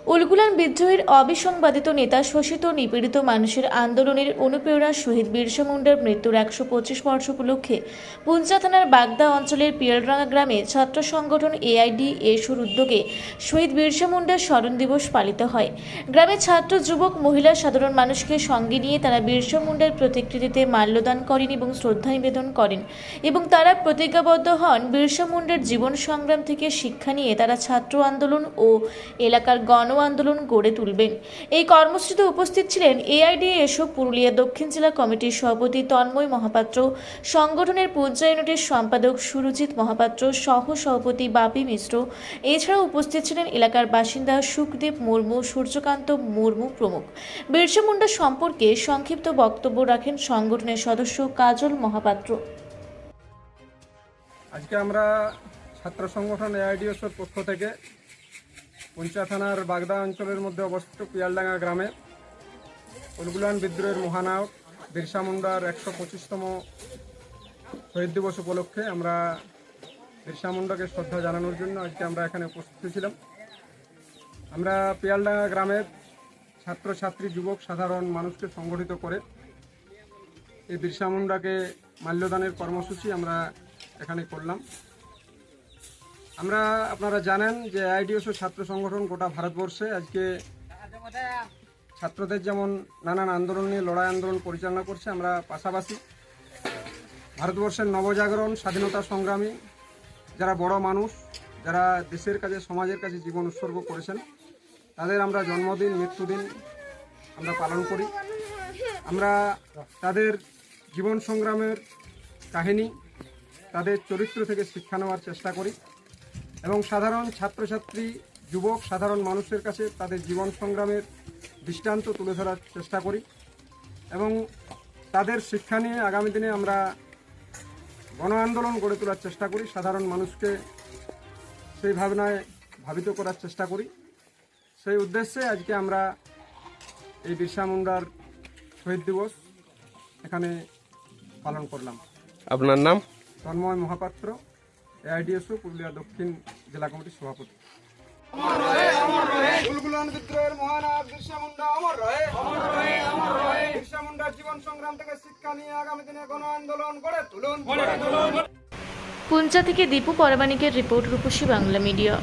উলগুলান বিদ্রোহের অবিসংবাদিত নেতা শোষিত নিপীড়িত মানুষের আন্দোলনের অনুপ্রেরণা শহীদ বিরসা মুন্ডার মৃত্যুর 125 বর্ষ উপলক্ষে পুঞ্চা থানার বাগদা অঞ্চলের পিয়ালডাঙ্গা গ্রামে ছাত্র সংগঠন এআইডিএসওর উদ্যোগে শহীদ বিরসা মুন্ডার স্মরণ দিবস পালিত হয়। গ্রামের ছাত্র, যুবক, মহিলা, সাধারণ মানুষকে সঙ্গে নিয়ে তারা বিরসা মুন্ডার প্রতিকৃতিতে মাল্যদান করেন এবং শ্রদ্ধা নিবেদন করেন এবং তারা প্রতিজ্ঞাবদ্ধ হন বিরসা মুন্ডার জীবন সংগ্রাম থেকে শিক্ষা নিয়ে তারা ছাত্র আন্দোলন ও এলাকার গণ আন্দোলন গড়ে তুলবেন। এই কর্মসূচিতে উপস্থিত ছিলেন এআইডিএসও পুরুলিয়া দক্ষিণ জেলা কমিটির সভাপতি তন্ময় মহাপাত্র, সংগঠনের পুঞ্চা ইউনিটের সম্পাদক সুরজিৎ মহাপাত্র, সহ সভাপতি বাপি মিশ্র। এছাড়াও উপস্থিত ছিলেন এলাকার বাসিন্দা সুখদেব মুর্মু, সূর্যকান্ত মুর্মু প্রমুখ। বিরসা মুন্ডা সম্পর্কে সংক্ষিপ্ত বক্তব্য রাখেন সংগঠনের সদস্য কাজল মহাপাত্র। আজকে আমরা ছাত্র সংগঠন এআইডিএসওর পক্ষ থেকে পুঞ্চা থানার বাগদা অঞ্চলের মধ্যে অবস্থিত পিয়ালডাঙ্গা গ্রামে উলগুলান বিদ্রোহের মহানায়ক বিরসা মুন্ডার 125তম শহীদ দিবস উপলক্ষে আমরা বিরসা মুন্ডাকে শ্রদ্ধা জানানোর জন্য আজকে আমরা এখানে উপস্থিত ছিলাম। আমরা পিয়ালডাঙ্গা গ্রামের ছাত্রছাত্রী, যুবক, সাধারণ মানুষকে সংগঠিত করে এই বিরসা মুন্ডাকে মাল্যদানের কর্মসূচি আমরা এখানে করলাম। আপনারা জানেন যে এআইডিএসও ছাত্র সংগঠন গোটা ভারতবর্ষে আজকে ছাত্রদের যেমন নানান আন্দোলন নিয়ে লড়াই আন্দোলন পরিচালনা করছে, আমরা পাশাপাশি ভারতবর্ষের নবজাগরণ, স্বাধীনতা সংগ্রামী যারা বড় মানুষ, যারা দেশের কাছে, সমাজের কাছে জীবন উৎসর্গ করেছেন, তাদের আমরা জন্মদিন, মৃত্যুদিন আমরা পালন করি। আমরা তাদের জীবন সংগ্রামের কাহিনী, তাদের চরিত্র থেকে শিক্ষা নেওয়ার চেষ্টা করি এবং সাধারণ ছাত্রছাত্রী, যুবক, সাধারণ মানুষের কাছে তাদের জীবন সংগ্রামের দৃষ্টান্ত তুলে ধরার চেষ্টা করি এবং তাদের শিক্ষা নিয়ে আগামী দিনে আমরা গণ আন্দোলন গড়ে তোলার চেষ্টা করি, সাধারণ মানুষকে সেই ভাবনায় ভাবিত করার চেষ্টা করি। সেই উদ্দেশ্যে আজকে আমরা এই বিরসা মুন্ডার শহীদ দিবস এখানে পালন করলাম। আপনার নাম? তন্ময় মহাপাত্র, এআইডিএসও পুরুলিয়া দক্ষিণ জেলা কমিটির সভাপতি। উলগুলান বিদ্রোহের মহানায়ক বিরসা মুন্ডা অমর রহে, বিরসা মুন্ডার জীবন সংগ্রাম থেকে শিক্ষা নিয়ে আগামী দিনে গণ আন্দোলন গড়ে তুলুন। পুঞ্চা থেকে দীপু পরামানিকের রিপোর্ট, রূপসী বাংলা মিডিয়া।